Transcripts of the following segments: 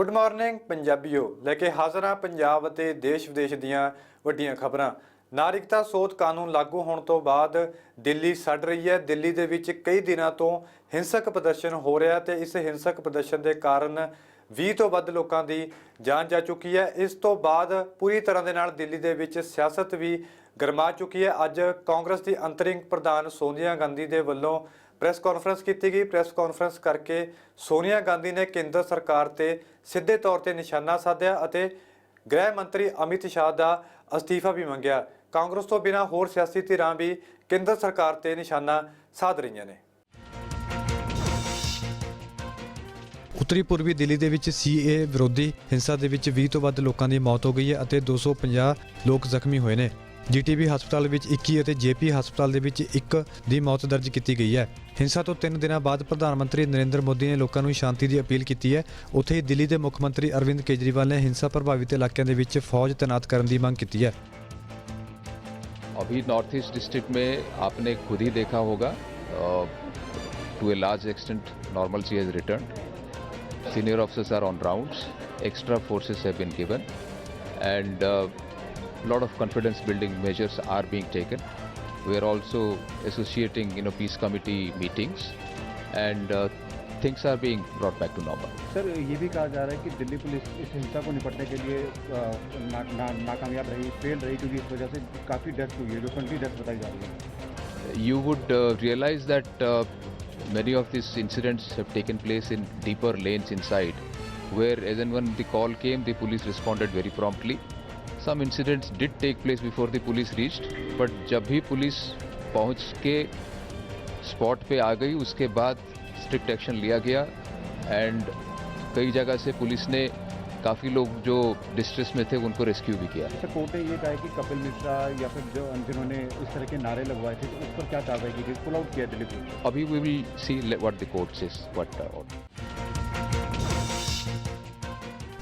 Good morning पंजाबीओ लेके हाज़र हाँ पंजाब ਅਤੇ देश विदेश ਦੀਆਂ ਵੱਡੀਆਂ ਖਬਰਾਂ। नागरिकता सोध कानून लागू होने तो बाद दिल्ली सड़ रही है। दिल्ली ਦੇ ਵਿੱਚ कई दिनों तो हिंसक प्रदर्शन हो रहा है। इस हिंसक प्रदर्शन के कारण 20 ਤੋਂ ਵੱਧ ਲੋਕਾਂ ਦੀ जान जा चुकी है। इस तो बाद पूरी तरह ਦੇ ਨਾਲ दिल्ली ਦੇ ਵਿੱਚ सियासत भी गरमा चुकी है। अज कांग्रेस की अंतरिम प्रधान सोनिया गांधी के वलों प्रेस कॉन्फ्रेंस की गई। प्रेस कॉन्फ्रेंस करके सोनिया गांधी ने केंद्र सरकार से सीधे तौर पर निशाना साधिया और गृह मंत्री अमित शाह का अस्तीफा भी मंगया। कांग्रेस तो बिना होर सियासी धिरां भी केंद्र सरकार से निशाना साध रही ने। उत्तरी पूर्वी दिल्ली ਦੇ ਵਿੱਚ CA ਵਿਰੋਧੀ ਹਿੰਸਾ ਦੇ ਵਿੱਚ 20 ਤੋਂ ਵੱਧ ਲੋਕਾਂ ਦੀ ਮੌਤ ਹੋ ਗਈ ਹੈ ਅਤੇ 250 ਲੋਕ ਜ਼ਖਮੀ ਹੋਏ ਨੇ। GTB ਹਸਪਤਾਲ ਵਿੱਚ 21 ਅਤੇ JP ਹਸਪਤਾਲ ਦੇ ਵਿੱਚ 1 ਦੀ ਮੌਤ ਦਰਜ ਕੀਤੀ ਗਈ ਹੈ। ਹਿੰਸਾ ਤੋਂ 3 ਦਿਨਾਂ ਬਾਅਦ ਪ੍ਰਧਾਨ ਮੰਤਰੀ ਨਰਿੰਦਰ ਮੋਦੀ ਨੇ ਲੋਕਾਂ ਨੂੰ ਸ਼ਾਂਤੀ ਦੀ ਅਪੀਲ ਕੀਤੀ ਹੈ। ਉੱਥੇ ਹੀ ਦਿੱਲੀ ਦੇ ਮੁੱਖ ਮੰਤਰੀ ਅਰਵਿੰਦ ਕੇਜਰੀਵਾਲ ਨੇ ਹਿੰਸਾ ਪ੍ਰਭਾਵਿਤ ਇਲਾਕਿਆਂ ਦੇ ਵਿੱਚ ਫੌਜ ਤੈਨਾਤ ਕਰਨ ਦੀ ਮੰਗ ਕੀਤੀ है। अभी नॉर्थ ईस्ट डिस्ट्रिक्ट में आपने खुद ही देखा होगा to a large extent normalcy has returned. Senior officers are on rounds, extra forces have been given, and lot of confidence building measures are being taken. We are also associating peace committee meetings, and things are being brought back to normal. Sir ये भी कहा जा रहा है कि Delhi police इस हिंसा को निपटने के लिए नाकामयाब रही, फेल रही, क्योंकि इस वजह से काफ़ी डेथ हुई है, जो 20 डेथ बताई जा रही है. You would realize that many of these incidents have taken place in deeper lanes inside, where as and when the call came, the police responded very promptly. Some incidents did take place before the police reached, but जब भी police पहुंच के spot पे आ गई, उसके बाद strict action लिया गया एंड कई जगह से पुलिस ने काफ़ी लोग जो डिस्ट्रेस में थे उनको रेस्क्यू भी किया. सर कोर्ट ने ये कहा है कि कपिल मिश्रा या फिर जो जिन्होंने इस तरह के नारे लगवाए थे, तो उस पर क्या कार्रवाई की गई, पुल आउट किया दिल्ली पुलिस? अभी we will see what the court says what.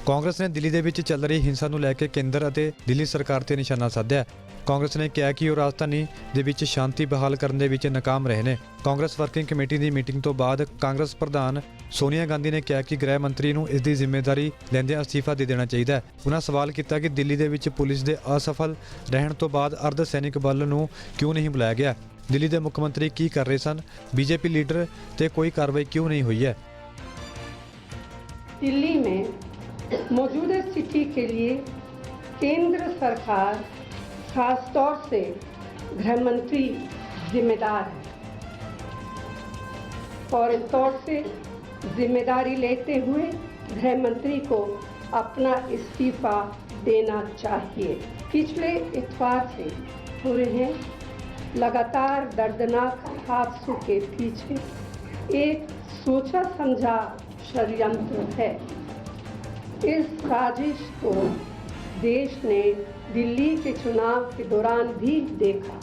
Congress ने दिल्ली ਦੇ ਵਿੱਚ ਚੱਲ ਰਹੀ ਹਿੰਸਾ ਨੂੰ ਲੈ ਕੇ ਕੇਂਦਰ ਅਤੇ ਦਿੱਲੀ ਸਰਕਾਰ ਤੇ ਨਿਸ਼ਾਨਾ ਸਾਧਿਆ। ਕਾਂਗਰਸ ਨੇ ਕਿਹਾ ਕਿ ਉਹ ਰਾਜਧਾਨੀ ਦੇ ਵਿੱਚ ਸ਼ਾਂਤੀ ਬਹਾਲ ਕਰਨ ਦੇ ਵਿੱਚ ਨਾਕਾਮ ਰਹੇ ਨੇ। ਕਾਂਗਰਸ ਵਰਕਿੰਗ ਕਮੇਟੀ ਦੀ ਮੀਟਿੰਗ ਤੋਂ ਬਾਅਦ ਕਾਂਗਰਸ ਪ੍ਰਧਾਨ ਸੋਨੀਆ ਗਾਂਧੀ ਨੇ ਕਿਹਾ ਕਿ ਗ੍ਰਹਿ ਮੰਤਰੀ ਨੂੰ ਇਸ ਦੀ ਜ਼ਿੰਮੇਵਾਰੀ ਲੈਂਦਿਆਂ ਅਸਤੀਫਾ ਦੇ ਦੇਣਾ ਚਾਹੀਦਾ ਹੈ। ਉਹਨਾਂ ਸਵਾਲ ਕੀਤਾ ਕਿ ਦਿੱਲੀ ਦੇ ਵਿੱਚ ਪੁਲਿਸ ਦੇ ਅਸਫਲ ਰਹਿਣ ਤੋਂ ਬਾਅਦ ਅਰਧ ਸੈਨਿਕ ਬਲ ਨੂੰ ਕਿਉਂ ਨਹੀਂ ਬੁਲਾਇਆ ਗਿਆ। ਦਿੱਲੀ ਦੇ ਮੁੱਖ ਮੰਤਰੀ ਕੀ ਕਰ ਰਹੇ ਸਨ, BJP ਲੀਡਰ ਤੇ ਕੋਈ ਕਾਰਵਾਈ ਕਿਉਂ नहीं हुई है। दिल्ली में मौजूदा स्थिति के लिए केंद्र सरकार खास तौर से गृह मंत्री जिम्मेदार है और इस तौर से जिम्मेदारी लेते हुए गृह मंत्री को अपना इस्तीफा देना चाहिए। पिछले इतवार से हो रहे हैं लगातार दर्दनाक हादसों के पीछे एक सोचा समझा षड्यंत्र है। इस साजिश को देश ने दिल्ली के चुनाव के दौरान भी देखा।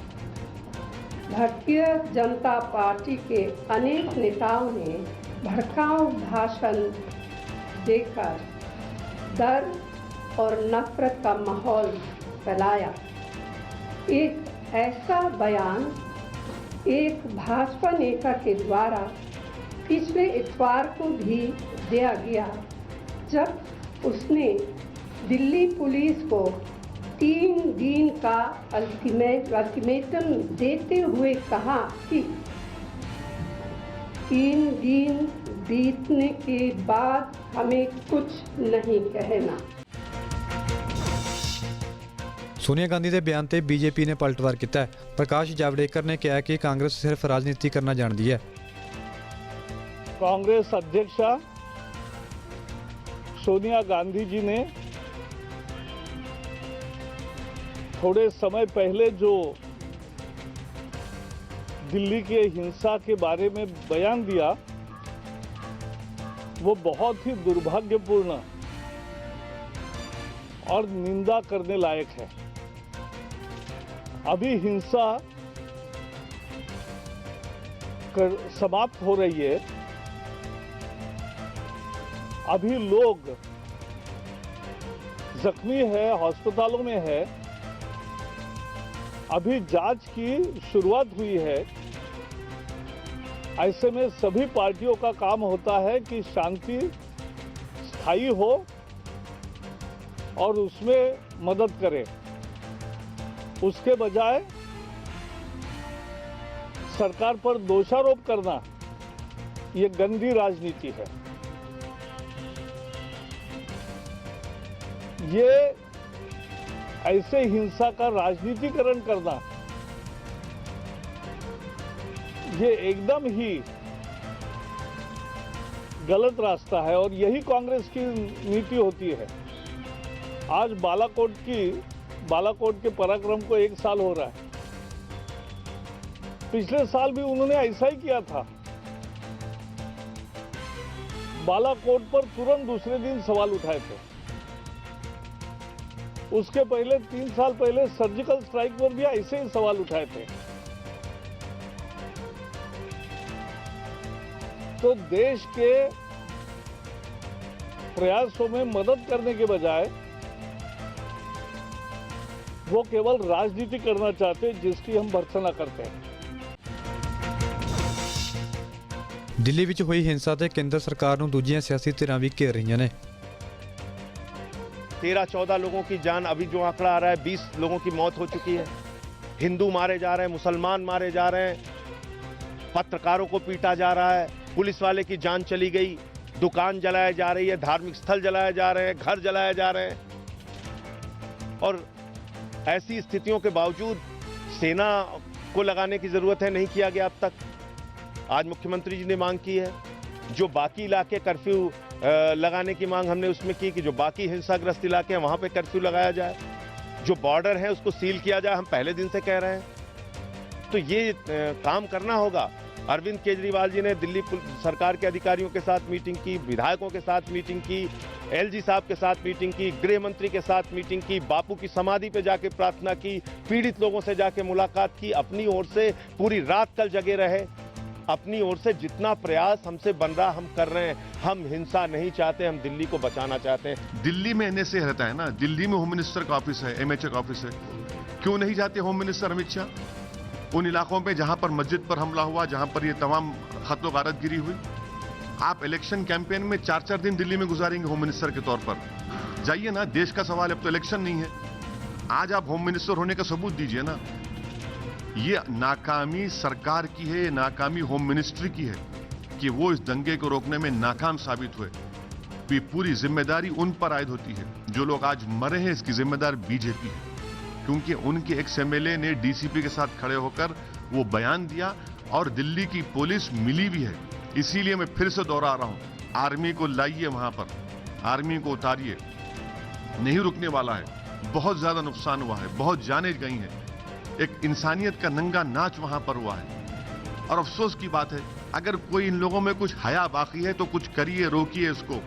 भारतीय जनता पार्टी के अनेक नेताओं ने भड़काऊ भाषण देकर डर और नफरत का माहौल फैलाया। एक ऐसा बयान एक भाजपा नेता के द्वारा पिछले इतवार को भी दिया गया, जब उसने दिल्ली पुलिस को 3 दिन का अल्टीमेटम देते हुए कहा कि 3 दिन बीतने के बाद हमें कुछ नहीं कहना। सोनिया गांधी के बयान से BJP ने पलटवार किया है। प्रकाश जावड़ेकर ने कहा कि कांग्रेस सिर्फ राजनीति करना जानती है। कांग्रेस अध्यक्षा सोनिया गांधी जी ने थोड़े समय पहले जो दिल्ली के हिंसा के बारे में बयान दिया, वो बहुत ही दुर्भाग्यपूर्ण और निंदा करने लायक है। अभी हिंसा समाप्त हो रही है, अभी लोग जख्मी है, अस्पतालों में है, अभी जांच की शुरुआत हुई है। ऐसे में सभी पार्टियों का काम होता है कि शांति खाई हो और उसमें मदद करे, उसके बजाय सरकार पर दोषारोप करना ये गंदी राजनीति है। ये ऐसे हिंसा का राजनीतिकरण करना ये एकदम ही गलत रास्ता है और यही कांग्रेस की नीति होती है। आज बालाकोट के पराक्रम को 1 साल हो रहा है। पिछले साल भी उन्होंने ऐसा ही किया था। बालाकोट पर तुरंत दूसरे दिन सवाल उठाए थे। उसके पहले 3 साल पहले सर्जिकल स्ट्राइक पर भी ऐसे ही सवाल उठाए थे। तो देश के प्रयासों में मदद करने के बजाय वो केवल राजनीति करना चाहते हैं, जिसकी हम भर्त्सना करते हैं। ਦਿੱਲੀ ਵਿੱਚ ਹੋਈ ਹਿੰਸਾ ਤੇ ਕੇਂਦਰ ਸਰਕਾਰ ਨੂੰ ਦੂਜੀਆਂ ਸਿਆਸੀ ਧਿਰਾਂ ਵੀ ਘੇਰ ਰਹੀਆਂ ਨੇ। 13-14 लोगों की जान, अभी जो आंकड़ा आ रहा है 20 लोगों की मौत हो चुकी है। हिंदू मारे जा रहे हैं, मुसलमान मारे जा रहे हैं, पत्रकारों को पीटा जा रहा है, पुलिस वाले की जान चली गई, दुकान जलाया जा रही है, धार्मिक स्थल जलाए जा रहे हैं, घर जलाए जा रहे हैं। और ऐसी स्थितियों के बावजूद सेना को लगाने की जरूरत है, नहीं किया गया अब तक। आज मुख्यमंत्री जी ने मांग की है, जो बाकी इलाके कर्फ्यू लगाने की मांग हमने उसमें की कि जो बाकी हिंसाग्रस्त इलाके हैं वहां पे कर्फ्यू लगाया जाए, जो बॉर्डर है उसको सील किया जाए। हम पहले दिन से कह रहे हैं, तो ये काम करना होगा। अरविंद केजरीवाल जी ने दिल्ली सरकार के अधिकारियों के साथ मीटिंग की, विधायकों के साथ मीटिंग की, एलजी साहब के साथ मीटिंग की, गृह मंत्री के साथ मीटिंग की, बापू की समाधि पे जाके प्रार्थना की, पीड़ित लोगों से जाके मुलाकात की। अपनी ओर से पूरी रात कल जगे रहे। अपनी ओर से जितना प्रयास हमसे बन रहा हम कर रहे हैं। हम हिंसा नहीं चाहते, हम दिल्ली को बचाना चाहते हैं। दिल्ली में एनएसए रहता है ना, दिल्ली में होम मिनिस्टर का ऑफिस है, एमएचए का ऑफिस है। क्यों नहीं जाते होम मिनिस्टर अमित शाह उन इलाकों पे जहां पर मस्जिद पर हमला हुआ, जहां पर ये तमाम खत्लो गारत गिरी हुई? आप इलेक्शन कैंपेन में 4-4 दिन दिल्ली में गुजारेंगे होम मिनिस्टर के तौर पर? जाइए ना, देश का सवाल है, अब तो इलेक्शन नहीं है। आज आप होम मिनिस्टर होने का सबूत दीजिए ना। ये नाकामी सरकार की है, ये नाकामी होम मिनिस्ट्री की है कि वो इस दंगे को रोकने में नाकाम साबित हुए। ये पूरी जिम्मेदारी उन पर आयद होती है। जो लोग आज मरे हैं इसकी जिम्मेदार बीजेपी है, क्योंकि उनके एक एमएलए ने डीसीपी के साथ खड़े होकर वो बयान दिया और दिल्ली की पुलिस मिली भी है। इसीलिए मैं फिर से दोहरा रहा हूं, आर्मी को लाइए वहां पर, आर्मी को उतारिए, नहीं रुकने वाला है। बहुत ज्यादा नुकसान हुआ है, बहुत जानें गई हैं। एक इंसानियत का नंगा नाच वहां पर हुआ है और अफसोस की बात है, अगर कोई इन लोगों में कुछ हया बाकी है तो कुछ करिए, रोकिए इसको।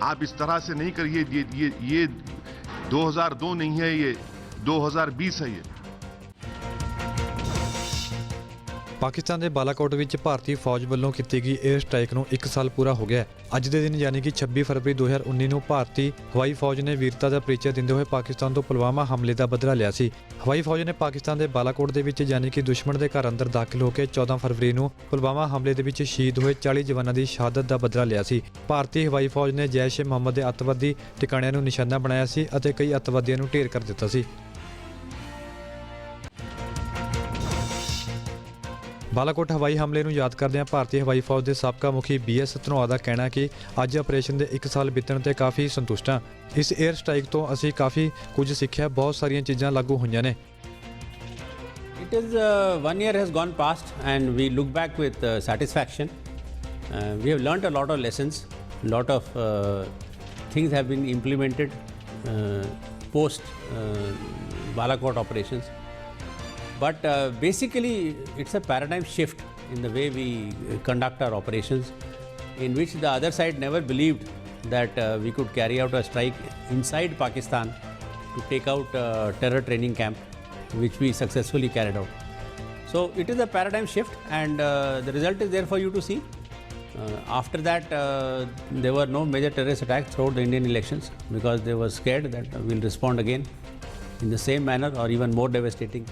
आप इस तरह से नहीं करिए। ये 2002 नहीं है, ये 2020 है। ये ਪਾਕਿਸਤਾਨ ਦੇ ਬਾਲਾਕੋਟ ਵਿੱਚ ਭਾਰਤੀ ਫੌਜ ਵੱਲੋਂ ਕੀਤੀ ਗਈ 에ਅਰ ਸਟ੍ਰਾਈਕ ਨੂੰ 1 ਸਾਲ ਪੂਰਾ ਹੋ ਗਿਆ ਹੈ। ਅੱਜ ਦੇ ਦਿਨ ਯਾਨੀ ਕਿ 26 ਫਰਵਰੀ 2019 ਨੂੰ ਭਾਰਤੀ ਹਵਾਈ ਫੌਜ ਨੇ ਵੀਰਤਾ ਦਾ ਪਰਿਚੈ ਦਿੰਦੇ ਹੋਏ ਪਾਕਿਸਤਾਨ ਤੋਂ ਪੁਲਵਾਮਾ ਹਮਲੇ ਦਾ ਬਦਲਾ ਲਿਆ ਸੀ। ਹਵਾਈ ਫੌਜ ਨੇ ਪਾਕਿਸਤਾਨ ਦੇ ਬਾਲਾਕੋਟ ਦੇ ਵਿੱਚ ਯਾਨੀ ਕਿ ਦੁਸ਼ਮਣ ਦੇ ਘਰ ਅੰਦਰ ਦਾਖਲ ਹੋ ਕੇ 14 ਫਰਵਰੀ ਨੂੰ ਪੁਲਵਾਮਾ ਹਮਲੇ ਦੇ ਵਿੱਚ ਸ਼ਹੀਦ ਹੋਏ 40 ਜਵਾਨਾਂ ਦੀ ਸ਼ਹਾਦਤ ਦਾ ਬਦਲਾ ਲਿਆ ਸੀ। ਭਾਰਤੀ ਹਵਾਈ ਫੌਜ ਨੇ ਜੈਸ਼-ਏ-ਮੁਹੰਮਦ ਦੇ ਅੱਤਵਾਦੀ ਟਿਕਾਣਿਆਂ ਨੂੰ ਨਿਸ਼ਾਨਾ ਬਣਾਇਆ ਸੀ ਅਤੇ ਕਈ ਅੱਤਵਾਦੀਆਂ ਨੂੰ ਢੇਰ ਕਰ ਦਿੱਤਾ ਸੀ। ਬਾਲਾਕੋਟ ਹਵਾਈ ਹਮਲੇ ਨੂੰ ਯਾਦ ਕਰਦਿਆਂ ਭਾਰਤੀ ਹਵਾਈ ਫੌਜ ਦੇ ਸਾਬਕਾ ਮੁਖੀ BS ਧਨੋਆ ਦਾ ਕਹਿਣਾ ਕਿ ਅੱਜ ਆਪਰੇਸ਼ਨ ਦੇ 1 ਸਾਲ ਬੀਤਣ ਤੇ ਕਾਫੀ ਸੰਤੁਸ਼ਟ ਹਾਂ। ਇਸ 에ਅਰ ਸਟ੍ਰਾਈਕ ਤੋਂ ਅਸੀਂ ਕਾਫੀ ਕੁਝ ਸਿੱਖਿਆ, ਬਹੁਤ ਸਾਰੀਆਂ ਚੀਜ਼ਾਂ ਲਾਗੂ ਹੋਈਆਂ ਨੇ। It is 1 year has gone past and we look back with satisfaction. We have learnt a lot of lessons, lot of things have been implemented post Balakot operations. But basically it's a paradigm shift in the way we conduct our operations, in which the other side never believed that we could carry out a strike inside Pakistan to take out a terror training camp, which we successfully carried out. So it is a paradigm shift and the result is there for you to see. After that there were no major terrorist attacks throughout the Indian elections because they were scared that we'll respond again in the same manner or even more devastating.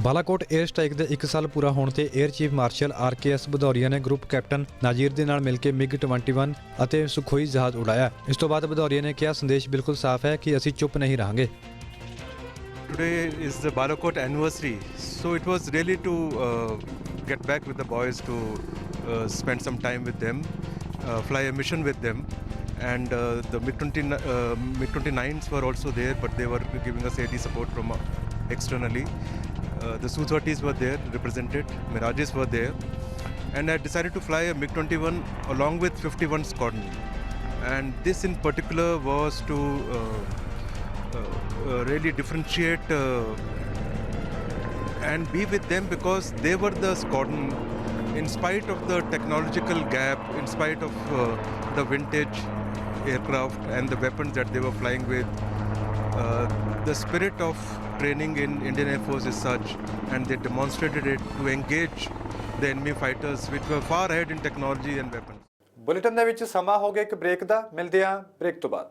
Balakot air strike ਦੇ 1 ਸਾਲ ਪੂਰਾ ਹੋਣ ਤੇ air chief marshal RKS Bhadauria ਨੇ group captain ਨਾਜ਼ੀਰ ਦੇ ਨਾਲ ਮਿਲ ਕੇ MiG-21 ਅਤੇ Sukhoi ਜਹਾਜ਼ ਉਡਾਇਆ। ਇਸ ਤੋਂ ਬਾਅਦ ਭਦੌਰੀਆ ਨੇ ਕਿਹਾ ਸੰਦੇਸ਼ ਬਿਲਕੁਲ ਸਾਫ਼ ਹੈ ਕਿ ਅਸੀਂ ਚੁੱਪ ਨਹੀਂ ਰਹਾਂਗੇ। Today is the Balakot anniversary, so it was really to get back with the boys to spend some time with them, fly a mission with them, and the MiG-29s were also there, but they were giving us AD support from externally. The Su-30s were there, represented, Mirages were there, and I decided to fly a MiG-21 along with 51 Squadron, and this in particular was to really differentiate and be with them because they were the squadron, in spite of the technological gap, in spite of the vintage aircraft and the weapons that they were flying with. The spirit of training in Indian Air Force is such, and they demonstrated it to engage the enemy fighters which were far ahead in technology and weapons. Bulletin ਦੇ ਵਿੱਚ ਸਮਾਂ ਹੋ ਗਿਆ ਇੱਕ break ਦਾ, ਮਿਲਦੇ ਹਾਂ break ਤੋਂ ਬਾਅਦ।